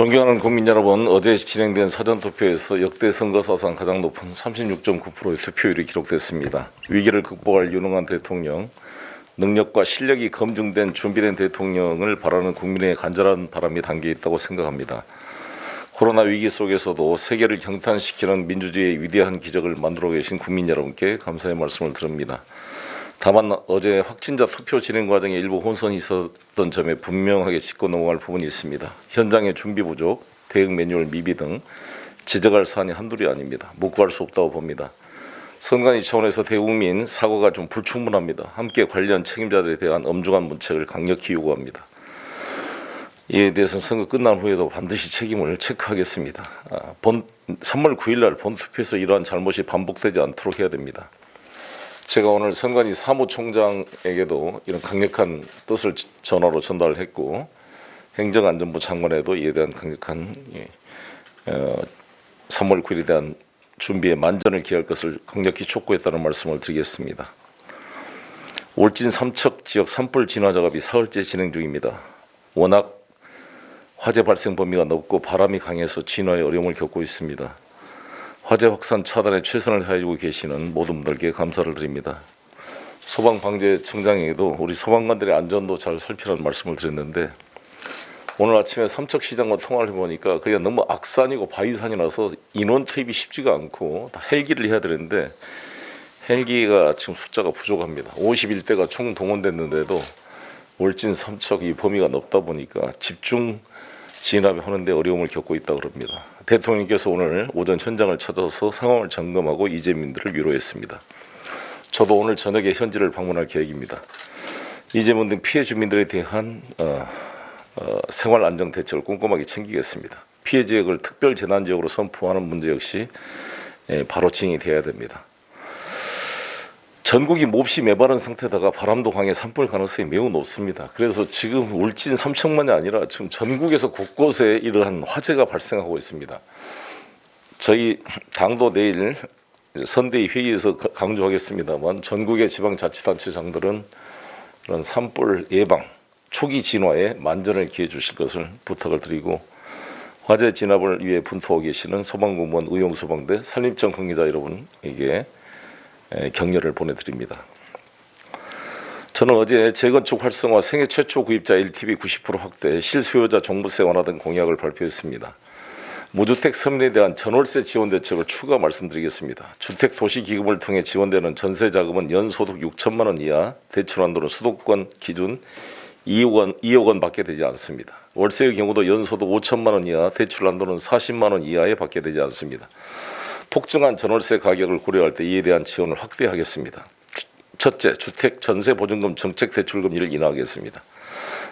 존경하는 국민 여러분, 어제 진행된 사전투표에서 역대 선거 사상 가장 높은 36.9%의 투표율이 기록됐습니다. 위기를 극복할 유능한 대통령, 능력과 실력이 검증된 준비된 대통령을 바라는 국민의 간절한 바람이 담겨 있다고 생각합니다. 코로나 위기 속에서도 세계를 경탄시키는 민주주의의 위대한 기적을 만들어 계신 국민 여러분께 감사의 말씀을 드립니다. 다만 어제 확진자 투표 진행 과정에 일부 혼선이 있었던 점에 분명하게 짚고 넘어갈 부분이 있습니다. 현장의 준비 부족, 대응 매뉴얼 미비 등 지적할 사안이 한둘이 아닙니다. 묵고할 수 없다고 봅니다. 선관위 차원에서 대국민 사과가 좀 불충분합니다. 함께 관련 책임자들에 대한 엄중한 문책을 강력히 요구합니다. 이에 대해서는 선거 끝난 후에도 반드시 책임을 체크하겠습니다. 3월 9일 날 본투표에서 이러한 잘못이 반복되지 않도록 해야 됩니다. 제가 오늘 선관위 사무총장에게도 이런 강력한 뜻을 전화로 전달했고 행정안전부 장관에도 이에 대한 강력한 3월 9일에 대한 준비에 만전을 기할 것을 강력히 촉구했다는 말씀을 드리겠습니다. 울진 삼척 지역 산불 진화 작업이 사흘째 진행 중입니다. 워낙 화재 발생 범위가 넓고 바람이 강해서 진화에 어려움을 겪고 있습니다. 화재 확산 차단에 최선을 다해주고 계시는 모든 분들께 감사를 드립니다. 소방방재청장에게도 우리 소방관들의 안전도 잘 살피라는 말씀을 드렸는데 오늘 아침에 삼척시장과 통화를 해보니까 그게 너무 악산이고 바위산이라서 인원 투입이 쉽지가 않고 다 헬기를 해야 되는데 헬기가 지금 숫자가 부족합니다. 51대가 총 동원됐는데도 울진 삼척 이 범위가 넓다 보니까 집중 진압하는데 어려움을 겪고 있다고 합니다. 대통령께서 오늘 오전 현장을 찾아서 상황을 점검하고 이재민들을 위로했습니다. 저도 오늘 저녁에 현지를 방문할 계획입니다. 이재민 등 피해 주민들에 대한 생활 안정 대책을 꼼꼼하게 챙기겠습니다. 피해 지역을 특별 재난 지역으로 선포하는 문제 역시 바로 진행이 돼야 됩니다. 전국이 몹시 메마른 상태다가 바람도 강해 산불 가능성이 매우 높습니다. 그래서 지금 울진 삼척만이 아니라 지금 전국에서 곳곳에 이러한 화재가 발생하고 있습니다. 저희 당도 내일 선대위 회의에서 강조하겠습니다만 전국의 지방자치단체장들은 이런 산불 예방, 초기 진화에 만전을 기해 주실 것을 부탁을 드리고 화재 진압을 위해 분투하고 계시는 소방공무원 의용소방대 산림청 관계자 여러분에게 격려를 보내드립니다. 저는 어제 재건축 활성화 생애 최초 구입자 LTV 90% 확대, 실수요자 종부세 완화 등 공약을 발표했습니다. 무주택 서민에 대한 전월세 지원 대책을 추가 말씀드리겠습니다. 주택도시기금을 통해 지원되는 전세자금은 연소득 6천만 원 이하, 대출 한도는 수도권 기준 2억 원 받게 되지 않습니다. 월세의 경우도 연소득 5천만 원 이하, 대출 한도는 40만 원 이하에 받게 되지 않습니다. 폭증한 전월세 가격을 고려할 때 이에 대한 지원을 확대하겠습니다. 첫째, 주택 전세 보증금 정책 대출금리를 인하하겠습니다.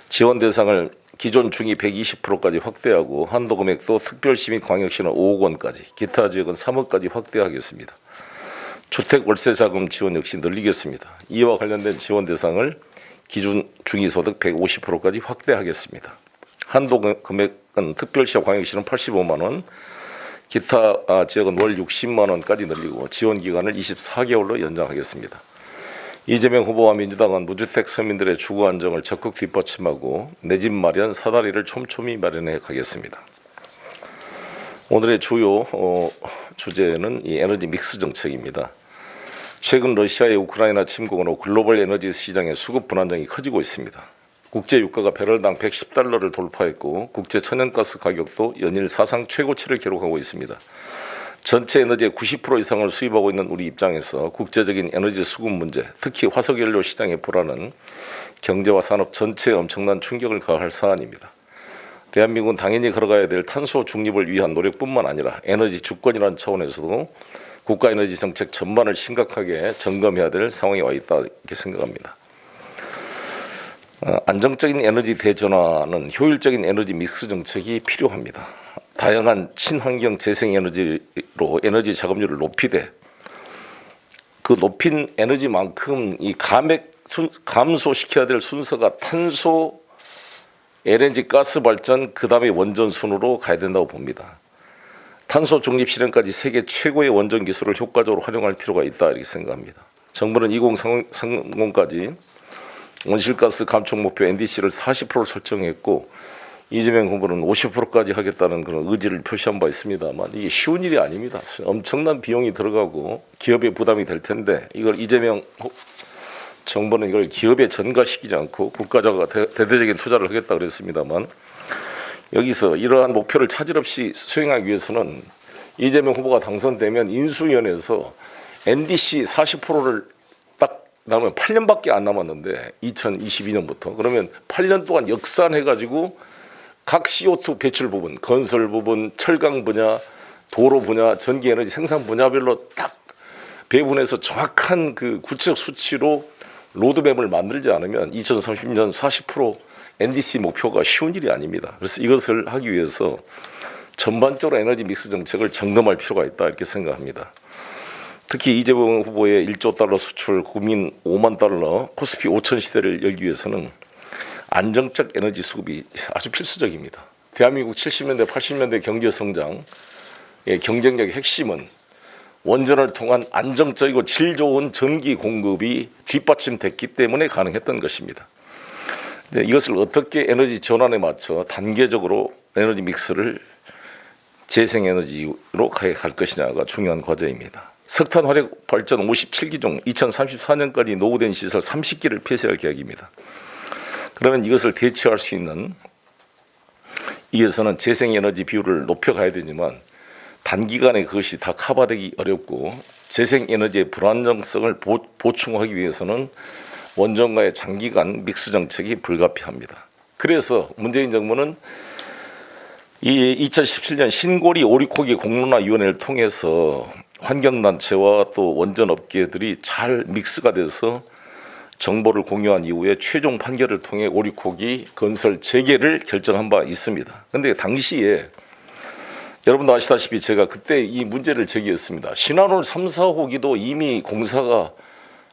지원 대상을 기존 중위 120%까지 확대하고 한도 금액도 특별시민 광역시는 5억 원까지, 기타 지역은 3억까지 확대하겠습니다. 주택 월세 자금 지원 역시 늘리겠습니다. 이와 관련된 지원 대상을 기준 중위소득 150%까지 확대하겠습니다. 한도 금액은 특별시와 광역시는 85만 원, 기타 지역은 월 60만 원까지 늘리고 지원 기간을 24개월로 연장하겠습니다. 이재명 후보와 민주당은 무주택 서민들의 주거 안정을 적극 뒷받침하고 내 집 마련 사다리를 촘촘히 마련해 가겠습니다. 오늘의 주요 주제는 이 에너지 믹스 정책입니다. 최근 러시아의 우크라이나 침공으로 글로벌 에너지 시장의 수급 불안정이 커지고 있습니다. 국제 유가가 배럴당 110달러를 돌파했고 국제 천연가스 가격도 연일 사상 최고치를 기록하고 있습니다. 전체 에너지의 90% 이상을 수입하고 있는 우리 입장에서 국제적인 에너지 수급 문제, 특히 화석연료 시장의 불안은 경제와 산업 전체에 엄청난 충격을 가할 사안입니다. 대한민국은 당연히 걸어가야 될 탄소 중립을 위한 노력뿐만 아니라 에너지 주권이라는 차원에서도 국가 에너지 정책 전반을 심각하게 점검해야 될 상황에 와 있다 이렇게 생각합니다. 안정적인 에너지 대전환은 효율적인 에너지 믹스 정책이 필요합니다. 다양한 친환경 재생에너지로 에너지 작업률을 높이되 그 높인 에너지만큼 이 감소시켜야 될 순서가 탄소, LNG 가스 발전, 그 다음에 원전 순으로 가야 된다고 봅니다. 탄소 중립 실현까지 세계 최고의 원전 기술을 효과적으로 활용할 필요가 있다 이렇게 생각합니다. 정부는 2030까지 온실가스 감축 목표 NDC를 40% 설정했고 이재명 후보는 50%까지 하겠다는 그런 의지를 표시한 바 있습니다만 이게 쉬운 일이 아닙니다. 엄청난 비용이 들어가고 기업에 부담이 될 텐데 이걸 이재명 정부는 이걸 기업에 전가시키지 않고 국가자가 대대적인 투자를 하겠다 그랬습니다만 여기서 이러한 목표를 차질 없이 수행하기 위해서는 이재명 후보가 당선되면 인수위원회에서 NDC 40%를 딱 남으면 8년밖에 안 남았는데 2022년부터 그러면 8년 동안 역산해가지고 각 CO2 배출 부분, 건설 부분, 철강 분야, 도로 분야, 전기에너지 생산 분야별로 딱 배분해서 정확한 그 구체적 수치로 로드맵을 만들지 않으면 2030년 40% NDC 목표가 쉬운 일이 아닙니다. 그래서 이것을 하기 위해서 전반적으로 에너지 믹스 정책을 점검할 필요가 있다 이렇게 생각합니다. 특히 이재명 후보의 1조 달러 수출, 국민 5만 달러, 코스피 5천 시대를 열기 위해서는 안정적 에너지 수급이 아주 필수적입니다. 대한민국 70년대, 80년대 경제 성장의 경쟁력의 핵심은 원전을 통한 안정적이고 질 좋은 전기 공급이 뒷받침됐기 때문에 가능했던 것입니다. 이것을 어떻게 에너지 전환에 맞춰 단계적으로 에너지 믹스를 재생에너지로 갈 것이냐가 중요한 과제입니다. 석탄 화력 발전 57기 중 2034년까지 노후된 시설 30기를 폐쇄할 계획입니다. 그러면 이것을 대체할 수 있는 이에서는 재생에너지 비율을 높여가야 되지만 단기간에 그것이 다 커버되기 어렵고 재생에너지의 불안정성을 보충하기 위해서는 원전과의 장기간 믹스 정책이 불가피합니다. 그래서 문재인 정부는 이 2017년 신고리 오리코기 공론화위원회를 통해서 환경단체와 또 원전업계들이 잘 믹스가 돼서 정보를 공유한 이후에 최종 판결을 통해 오리코기 건설 재개를 결정한 바 있습니다. 그런데 당시에 여러분도 아시다시피 제가 그때 이 문제를 제기했습니다. 신한울 3, 4호기도 이미 공사가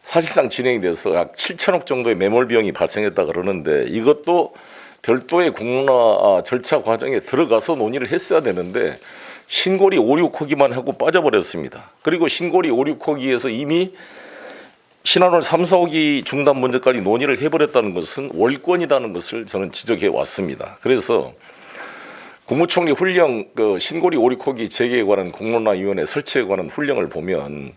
사실상 진행이 돼서 약 7천억 정도의 매몰 비용이 발생했다 그러는데 이것도 별도의 공론화 절차 과정에 들어가서 논의를 했어야 되는데 신고리 5, 6호기만 하고 빠져버렸습니다. 그리고 신고리 5, 6호기에서 이미 신한울 3, 4호기 중단 문제까지 논의를 해버렸다는 것은 월권이라는 것을 저는 지적해 왔습니다. 그래서 국무총리 훈령 신고리 5, 6호기 재개에 관한 공론화위원회 설치에 관한 훈령을 보면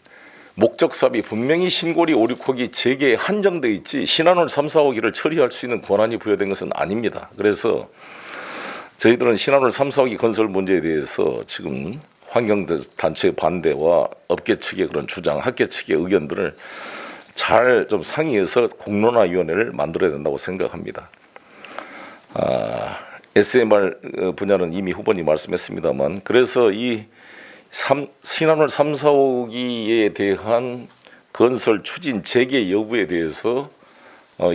목적 사업이 분명히 신고리 5, 6호기 재개에 한정돼 있지 신한울 3, 4호기를 처리할 수 있는 권한이 부여된 것은 아닙니다. 그래서 저희들은 신한울 3, 4호기 건설 문제에 대해서 지금 환경단체의 반대와 업계 측의 그런 주장, 학계 측의 의견들을 잘 좀 상의해서 공론화위원회를 만들어야 된다고 생각합니다. SMR 분야는 이미 후보님 말씀했습니다만 그래서 이 신한울 3, 4호기에 대한 건설 추진 재개 여부에 대해서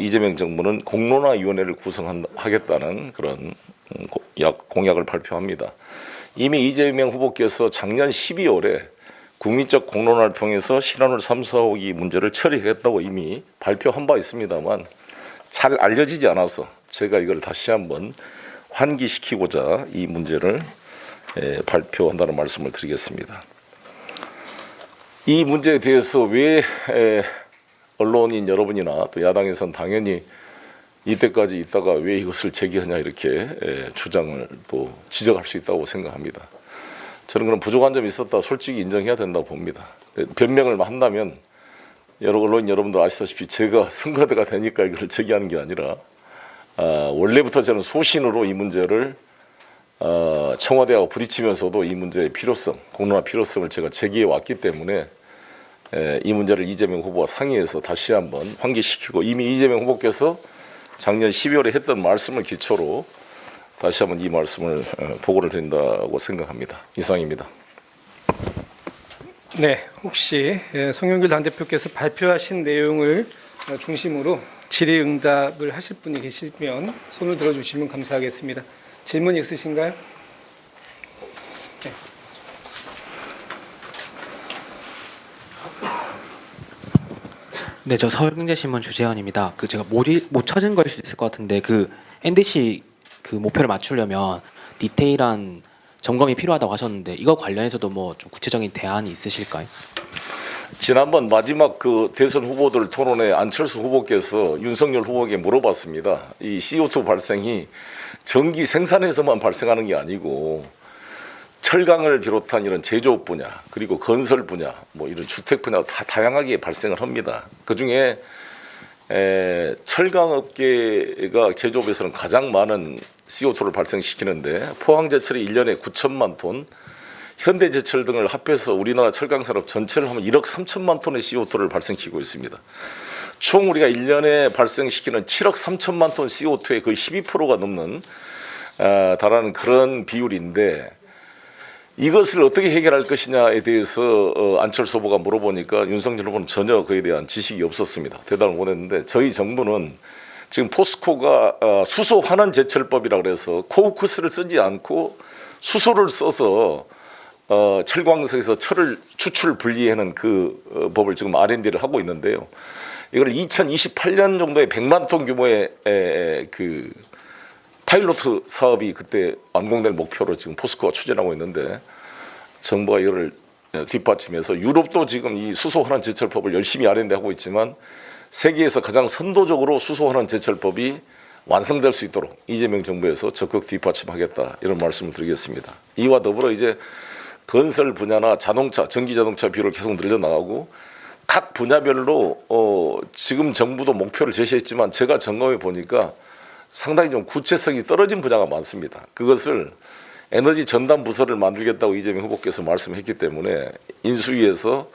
이재명 정부는 공론화위원회를 구성하겠다는 그런 공약을 발표합니다. 이미 이재명 후보께서 작년 12월에 국민적 공론화를 통해서 신한울 3, 4호기 문제를 처리하겠다고 이미 발표한 바 있습니다만 잘 알려지지 않아서 제가 이걸 다시 한번 환기시키고자 이 문제를 발표한다는 말씀을 드리겠습니다. 이 문제에 대해서 왜 언론인 여러분이나 또 야당에서는 당연히 이때까지 있다가 왜 이것을 제기하냐 이렇게 주장을 또 지적할 수 있다고 생각합니다. 저는 그런 부족한 점이 있었다 솔직히 인정해야 된다고 봅니다. 변명을 한다면 언론인 여러분들 아시다시피 제가 선거대가 되니까 이걸 제기하는 게 아니라 원래부터 저는 소신으로 이 문제를 청와대하고 부딪히면서도 이 문제의 필요성, 공론화 필요성을 제가 제기해 왔기 때문에 이 문제를 이재명 후보와 상의해서 다시 한번 환기시키고 이미 이재명 후보께서 작년 12월에 했던 말씀을 기초로 다시 한번 이 말씀을 보고를 드린다고 생각합니다. 이상입니다. 네, 혹시 송영길 당대표께서 발표하신 내용을 중심으로 질의응답을 하실 분이 계시면 손을 들어주시면 감사하겠습니다. 질문 있으신가요? 네. 네, 저 서울경제신문 주재원입니다. 제가 못 찾은 걸 수도 있을 것 같은데 NDC 목표를 맞추려면 디테일한 점검이 필요하다고 하셨는데 이거 관련해서도 뭐 좀 구체적인 대안이 있으실까요? 지난번 마지막 대선 후보들 토론에 안철수 후보께서 윤석열 후보에게 물어봤습니다. 이 CO2 발생이 전기 생산에서만 발생하는 게 아니고 철강을 비롯한 이런 제조업 분야 그리고 건설 분야 뭐 이런 주택 분야 다 다양하게 발생을 합니다. 그중에 철강업계가 제조업에서는 가장 많은 CO2를 발생시키는데 포항제철이 1년에 9천만 톤, 현대제철 등을 합해서 우리나라 철강산업 전체를 하면 1억 3천만 톤의 CO2를 발생시키고 있습니다. 총 우리가 1년에 발생시키는 7억 3천만 톤 CO2의 거의 12%가 넘는 달하는 그런 비율인데 이것을 어떻게 해결할 것이냐에 대해서 안철수 후보가 물어보니까 윤석열 후보는 전혀 그에 대한 지식이 없었습니다. 대답을 못했는데 저희 정부는 지금 포스코가 수소 환원 제철법이라고 그래서 코우크스를 쓰지 않고 수소를 써서 철광석에서 철을 추출 분리하는 그 법을 지금 R&D를 하고 있는데요. 이걸 2028년 정도에 100만 톤 규모의 그 파일로트 사업이 그때 완공될 목표로 지금 포스코가 추진하고 있는데 정부가 이를 뒷받침해서 유럽도 지금 이 수소환원 제철법을 열심히 R&D 하고 있지만 세계에서 가장 선도적으로 수소환원 제철법이 완성될 수 있도록 이재명 정부에서 적극 뒷받침하겠다 이런 말씀을 드리겠습니다. 이와 더불어 이제 건설 분야나 자동차, 전기자동차 비율을 계속 늘려나가고 각 분야별로 지금 정부도 목표를 제시했지만 제가 점검해 보니까 상당히 좀 구체성이 떨어진 분야가 많습니다. 그것을 에너지 전담 부서를 만들겠다고 이재명 후보께서 말씀했기 때문에 인수위에서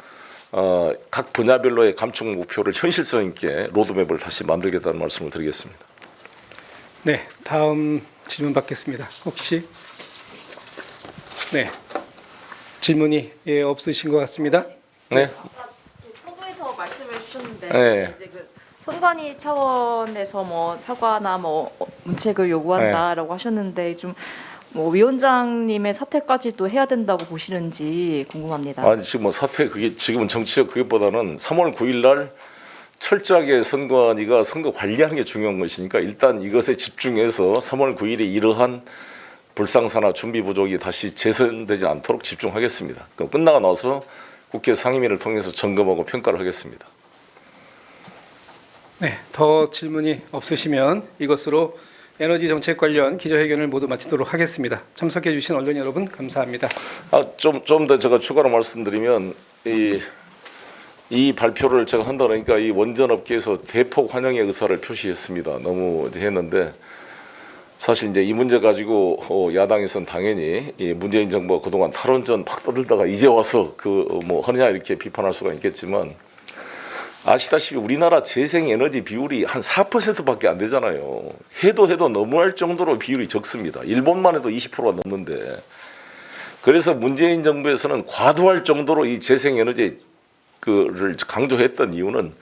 각 분야별로의 감축 목표를 현실성 있게 로드맵을 다시 만들겠다는 말씀을 드리겠습니다. 네, 다음 질문 받겠습니다. 혹시 네 질문이 없으신 것 같습니다. 네. 서두에서 말씀해 주셨는데 네. 이제 그 선관위 차원에서 뭐 사과나 뭐 문책을 요구한다라고 하셨는데 좀 뭐 위원장님의 사퇴까지도 해야 된다고 보시는지 궁금합니다. 아니 지금 뭐 사퇴 그게 지금은 정치적 그것보다는 3월 9일 날 철저하게 선관위가 선거 관리하는 게 중요한 것이니까 일단 이것에 집중해서 3월 9일에 이러한 불상사나 준비 부족이 다시 재선되지 않도록 집중하겠습니다. 그럼 끝나고 나서 국회 상임위를 통해서 점검하고 평가를 하겠습니다. 네, 더 질문이 없으시면 이것으로 에너지 정책 관련 기자회견을 모두 마치도록 하겠습니다. 참석해 주신 언론 여러분 감사합니다. 좀 더 제가 추가로 말씀드리면 이 발표를 제가 한다 그러니까 이 원전업계에서 대폭 환영의 의사를 표시했습니다. 너무 했는데 사실 이제 이 문제 가지고 야당에서는 당연히 이 문재인 정부가 그동안 탈원전 팍 떠들다가 이제 와서 그 뭐 하느냐 이렇게 비판할 수가 있겠지만 아시다시피 우리나라 재생에너지 비율이 한 4%밖에 안 되잖아요. 해도 너무할 정도로 비율이 적습니다. 일본만 해도 20%가 넘는데 그래서 문재인 정부에서는 과도할 정도로 이 재생에너지를 강조했던 이유는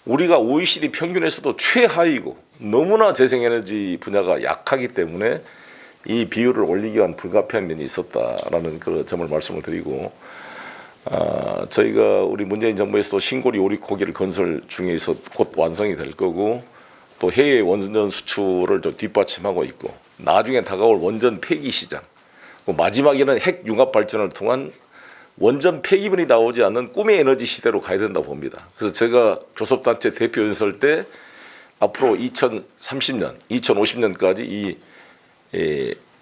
우리가 OECD 평균에서도 최하위고 너무나 재생에너지 분야가 약하기 때문에 이 비율을 올리기 위한 불가피한 면이 있었다라는 그 점을 말씀을 드리고 저희가 우리 문재인 정부에서도 신고리 오리고기를 건설 중에 있어 곧 완성이 될 거고 또 해외 원전 수출을 좀 뒷받침하고 있고 나중에 다가올 원전 폐기 시장 마지막에는 핵 융합 발전을 통한 원전 폐기물이 나오지 않는 꿈의 에너지 시대로 가야 된다고 봅니다. 그래서 제가 교섭단체 대표 연설 때 앞으로 2030년, 2050년까지 이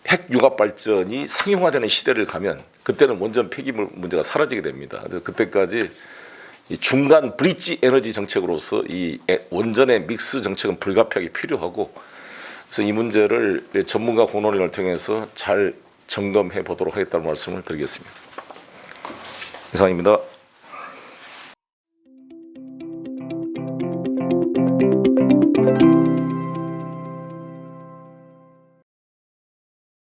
핵 융합 발전이 상용화되는 시대를 가면 그때는 원전 폐기물 문제가 사라지게 됩니다. 그래서 그때까지 이 중간 브릿지 에너지 정책으로서 이 원전의 믹스 정책은 불가피하게 필요하고 그래서 이 문제를 전문가 공론회를 통해서 잘 점검해 보도록 하겠다는 말씀을 드리겠습니다. 이상입니다.